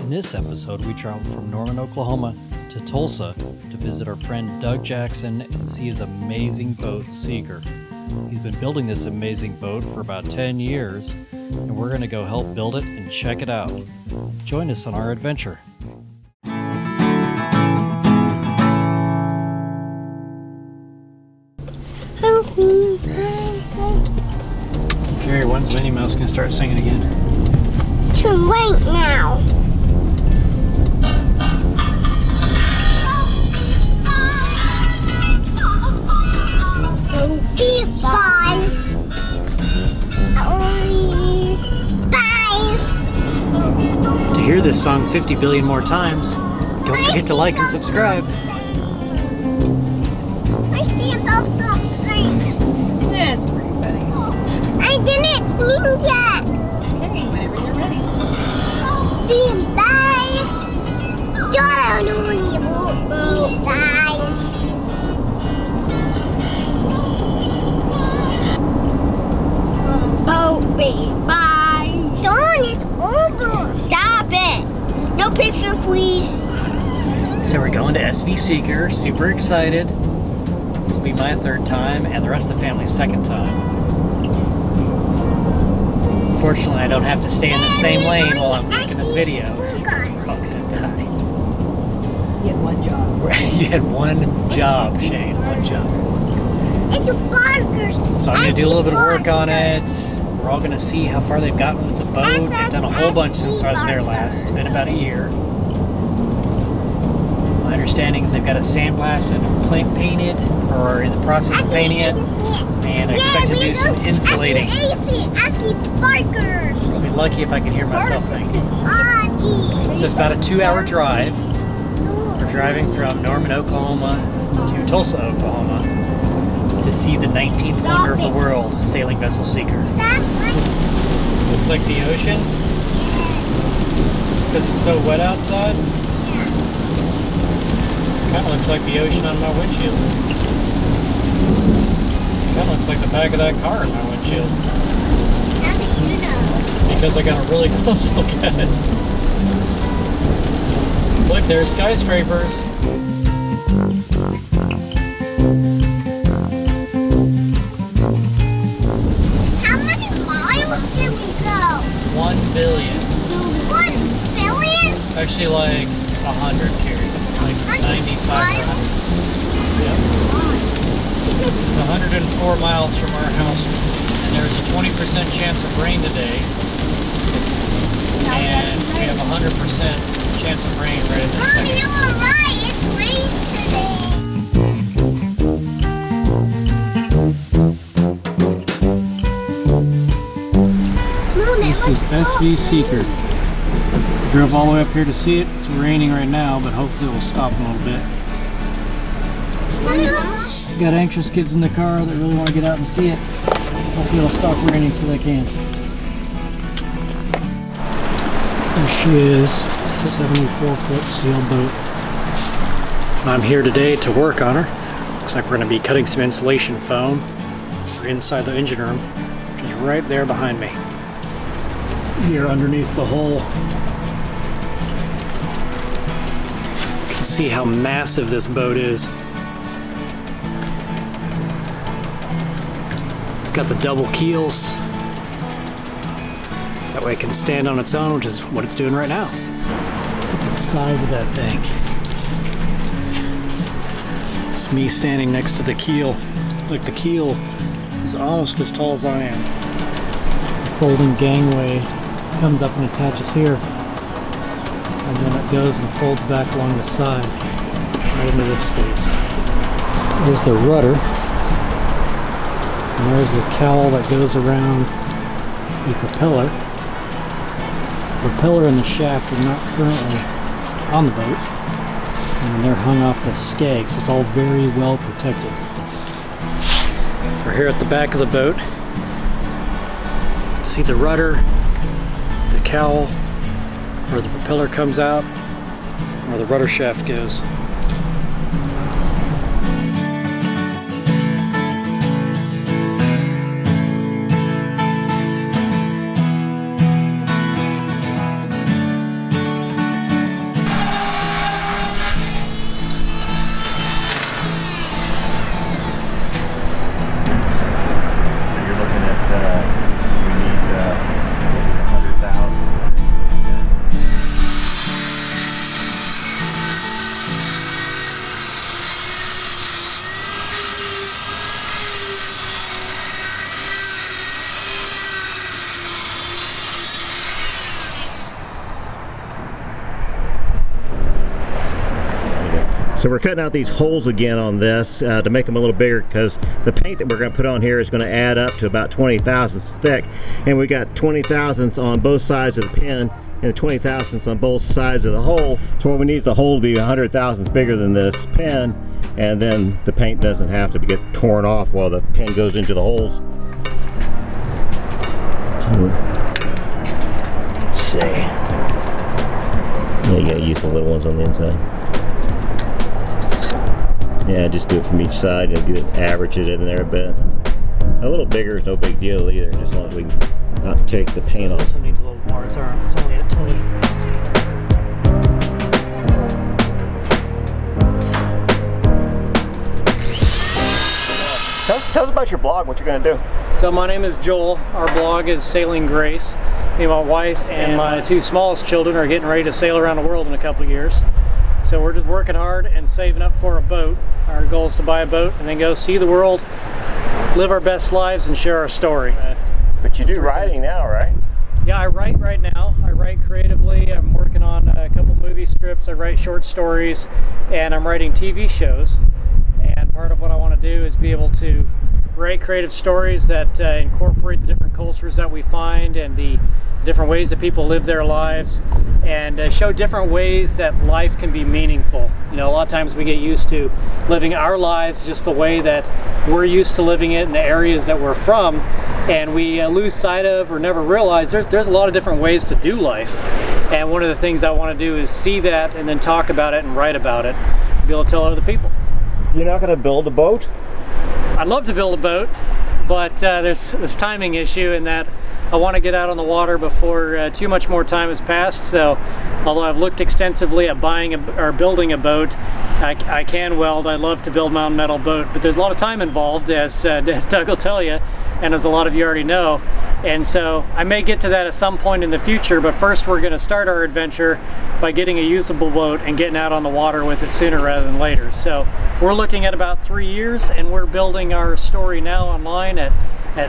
In this episode, we traveled from Norman, Oklahoma to Tulsa to visit our friend Doug Jackson and see his amazing boat, Seeker. He's been building this amazing boat for about 10 years, and we're going to go help build it and check it out. Join us on our adventure. Gary, when's Minnie Mouse going to start singing again? Too late now. Beep boys. To hear this song 50 billion more times, don't forget to like and subscribe. I see a boat stop sing. Yeah, it's pretty funny. I didn't sing yet. Okay, whenever you're ready. Bye. Beep guys. Boat beep bye. Dawn, it's over. Stop it. No picture, please. So we're going to SV Seeker, super excited. This will be my third time and the rest of the family's second time. Fortunately, I don't have to stay in the same lane while I'm making this video. Because we're all gonna die. You had one job. You had one job, Shane, one job. It's a burgers. So I'm gonna do a little bit of work on it. We're all gonna see how far they've gotten with the boat. They've done a whole bunch since I was there last. It's been about a year. My understanding is they've got it sandblasted and painted, or in the process of painting it. And I expect to do some insulating. I see burgers. I'll be lucky if I can hear myself think. So it's about a 2-hour drive. We're driving from Norman, Oklahoma to Tulsa, Oklahoma to see the 19th wonder of the world, sailing vessel Seeker. Looks like the ocean because it's so wet outside. Kind of looks like the ocean on my windshield. Kind of looks like the back of that car in my windshield. How do you know? Because I got a really close look at it. Look, there's skyscrapers. How many miles did we go? 1 billion. 1 billion? Actually, like 100, Carrie. Like 95 or 100. Yep. It's 104 miles from our house, and there's a 20% chance of rain today. And we have a 100% chance of rain right at this Mom, second. you were right. It's rain today. This is SV Seeker. We drove all the way up here to see it. It's raining right now, but hopefully it will stop in a little bit. Got anxious kids in the car that really want to get out and see it. Hopefully it'll stop raining so they can. There she is. It's a 74-foot steel boat. I'm here today to work on her. Looks like we're going to be cutting some insulation foam. We're inside the engine room, which is right there behind me. Here underneath the hull. You can see how massive this boat is. Got the double keels. So that way it can stand on its own, which is what it's doing right now. Look at the size of that thing. It's me standing next to the keel. Look, the keel is almost as tall as I am. The folding gangway comes up and attaches here. And then it goes and folds back along the side, right into this space. There's the rudder. And there's the cowl that goes around the propeller. The propeller and the shaft are not currently on the boat, and they're hung off the skeg, so it's all very well protected. We're here at the back of the boat. See the rudder, the cowl, where the propeller comes out, where the rudder shaft goes. So we're cutting out these holes again on this to make them a little bigger, because the paint that we're going to put on here is going to add up to about 20 thousandths thick, and we got 20 thousandths on both sides of the pin and 20 thousandths on both sides of the hole. So what we need is the hole to be 100 thousandths bigger than this pin, and then the paint doesn't have to get torn off while the pin goes into the holes. Let's see. Yeah, you gotta use the little ones on the inside. Yeah, just do it from each side and average it in there a bit. A little bigger is no big deal either, just as long as we can not take the paint off. This one needs a little more. It's only at 20. Tell us about your blog, what you're going to do. So my name is Joel. Our blog is Sailing Grace. Me and my wife and my two smallest children are getting ready to sail around the world in a couple of years. So we're just working hard and saving up for a boat. Our goal is to buy a boat and then go see the world, live our best lives, and share our story. But you do writing now, right? Yeah, I write right now. I write creatively. I'm working on a couple movie scripts. I write short stories, and I'm writing TV shows. And part of what I want to do is be able to write creative stories that incorporate the different cultures that we find and the different ways that people live their lives, and show different ways that life can be meaningful. You know, a lot of times we get used to living our lives just the way that we're used to living it in the areas that we're from, and we lose sight of or never realize there's a lot of different ways to do life. And one of the things I want to do is see that and then talk about it and write about it, be able to tell other people. You're not going to build a boat? I'd love to build a boat, but there's this timing issue in that I want to get out on the water before too much more time has passed. So although I've looked extensively at buying or building a boat, I can weld. I love to build my own metal boat, but there's a lot of time involved, as Doug will tell you, and as a lot of you already know. And so I may get to that at some point in the future, but first we're going to start our adventure by getting a usable boat and getting out on the water with it sooner rather than later. So we're looking at about 3 years, and we're building our story now online at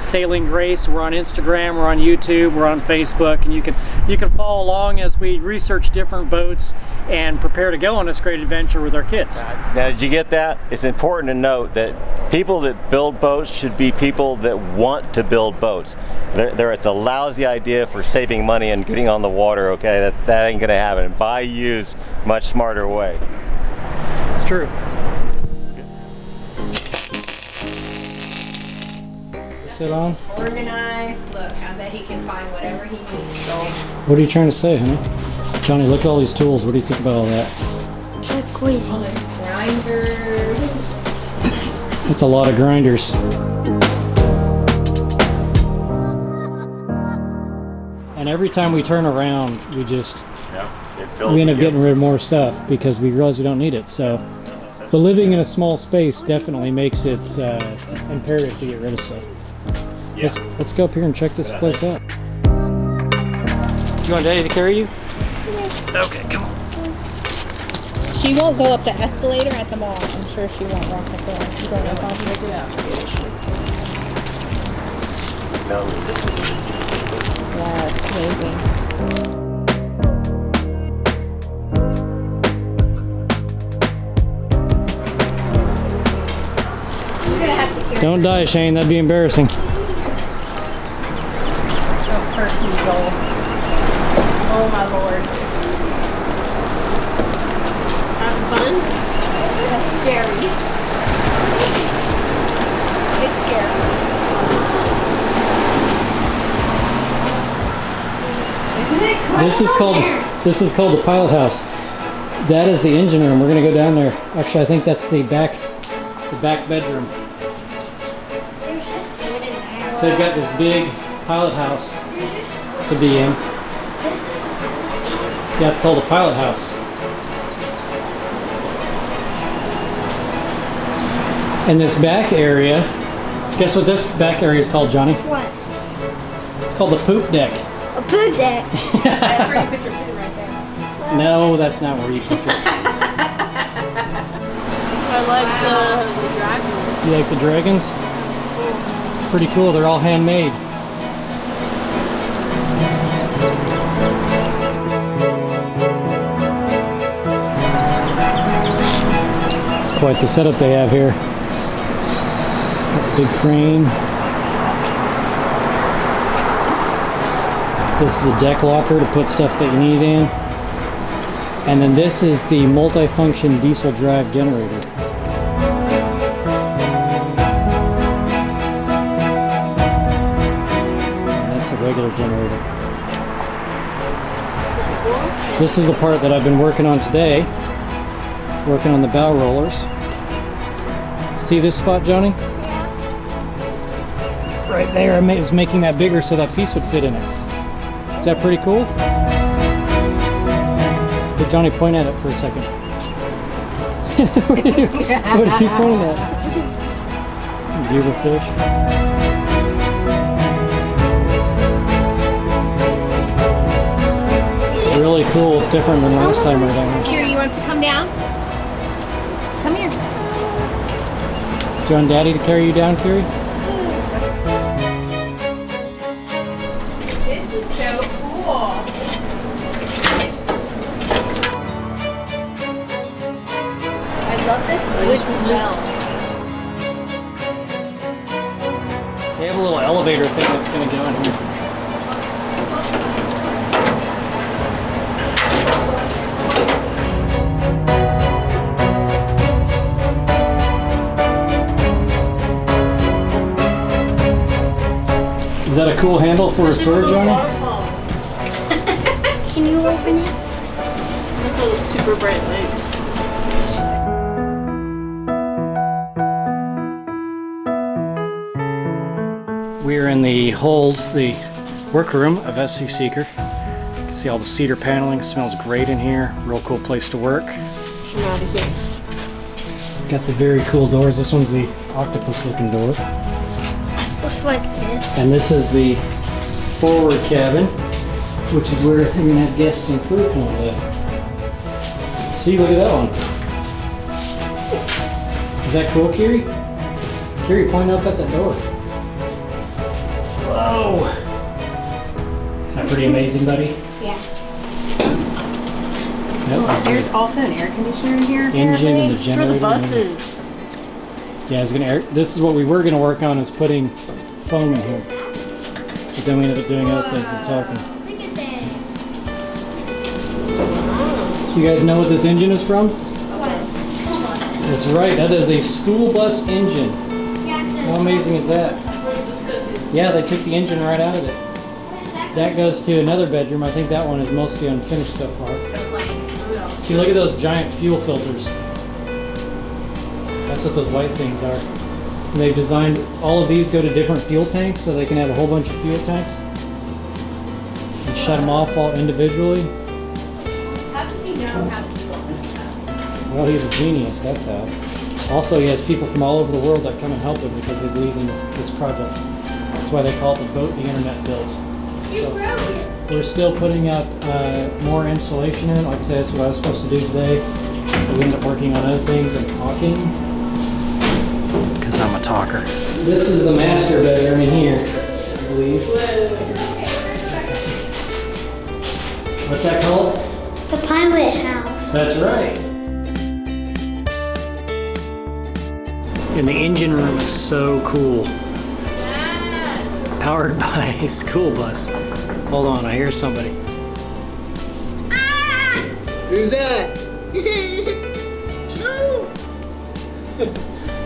Sailing Grace. We're on Instagram, we're on YouTube, we're on Facebook, and you can follow along as we research different boats and prepare to go on this great adventure with our kids. Now, did you get that? It's important to note that people that build boats should be people that want to build boats. It's a lousy idea for saving money and getting on the water, okay? That ain't gonna happen. Buy used, much smarter way. It's true. Sit on. Organized. Look, I bet he can find whatever he needs. What are you trying to say, honey? Johnny, look at all these tools. What do you think about all that? They're crazy. Grinders. It's a lot of grinders. And every time we turn around, we end up getting rid of more stuff because we realize we don't need it. So living in a small space definitely makes it imperative to get rid of stuff. Yeah. Let's go up here and check this place out. Do you want Daddy to carry you? Yeah. Okay, come on. She won't go up the escalator at the mall. I'm sure she won't walk the floor. She's going to check it out. Yeah, it's amazing. Don't die, Shane. That'd be embarrassing. Don't hurt me, Joel. Oh my Lord. Having fun? That's scary. It's scary. Isn't it cool? This is called the pilot house. That is the engine room. We're gonna go down there. Actually, I think that's the back bedroom. So they've got this big pilot house to be in. Yeah, it's called a pilot house. And this back area, guess what this back area is called, Johnny? What? It's called the poop deck. A poop deck. That's where you put your food right there. No, that's not where you put your... I like the dragons. You like the dragons? It's pretty cool. They're all handmade. Quite the setup they have here. Big crane. This is a deck locker to put stuff that you need in. And then this is the multi-function diesel drive generator. And that's the regular generator. This is the part that I've been working on today. Working on the bow rollers. See this spot, Johnny? Right there, I was making that bigger so that piece would fit in it. Is that pretty cool? But Johnny, point at it for a second. What are you pointing at? Beaver fish. It's really cool. It's different than last time right now. Here, you want to come down? Come here. Do you want Daddy to carry you down, Kiri? This is so cool. I love this wood smell. They have a little elevator thing that's going to go in here. Is that a cool handle for a sword, Johnny? Can you open it? Look at those super bright lights. We're in the hold, the workroom of SV Seeker. You can see all the cedar paneling. Smells great in here. Real cool place to work. I'm out of here. Got the very cool doors. This one's the octopus looking door. Looks like this. And this is the forward cabin, which is where we're gonna have guests and crew can live. See, look at that one. Is that cool, Kiri? Kiri, point up at that door. Whoa! Is that pretty amazing, buddy? Yeah. That was the There's also an air conditioner in here. engine and the It's for generator. the buses. Yeah, this is what we were gonna work on, is putting foam in here. But then we ended up doing other things and talking. Look at that. You guys know what this engine is from? What? School bus. That's right, that is a school bus engine. How amazing is that? Where does this go to? Yeah, they took the engine right out of it. That goes to another bedroom. I think that one is mostly unfinished so far. See, look at those giant fuel filters. That's what those white things are. And they've designed all of these go to different fuel tanks so they can have a whole bunch of fuel tanks. And shut them off all individually. How does he know how to do all this stuff? Well, he's a genius, that's how. Also, he has people from all over the world that come and help him because they believe in this project. That's why they call it the boat the internet built. So, we're still putting up more insulation in. Like I said, that's what I was supposed to do today. We ended up working on other things and talking. Because I'm a talker. This is the master bedroom in here, I believe. What's that called? The pilot house. That's right. And the engine room is so cool. Powered by a school bus. Hold on, I hear somebody. Who's that? Ooh.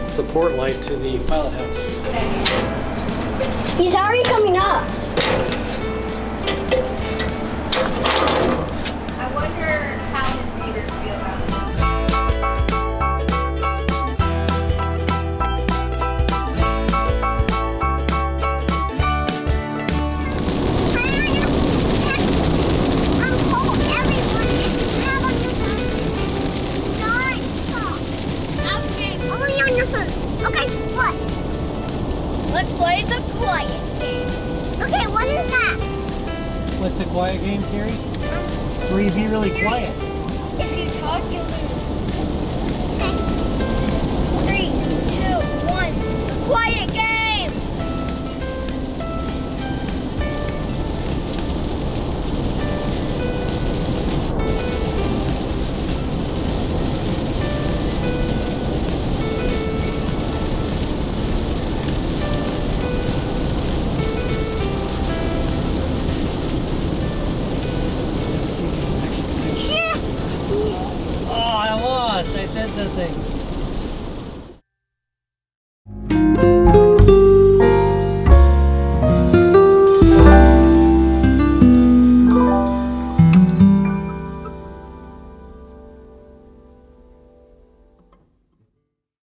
Support light to the pilot house. He's already coming up. I wonder how his neighbors feel about it. I'm cold. Everyone have on your phone. Don't stop. Okay, only on your phone. Okay, what? Let's play the quiet game. Okay, what is that? What's a quiet game, Carrie? Where you be really quiet. If you talk, you lose. Okay. 3, 2, 1. Quiet game. that thing.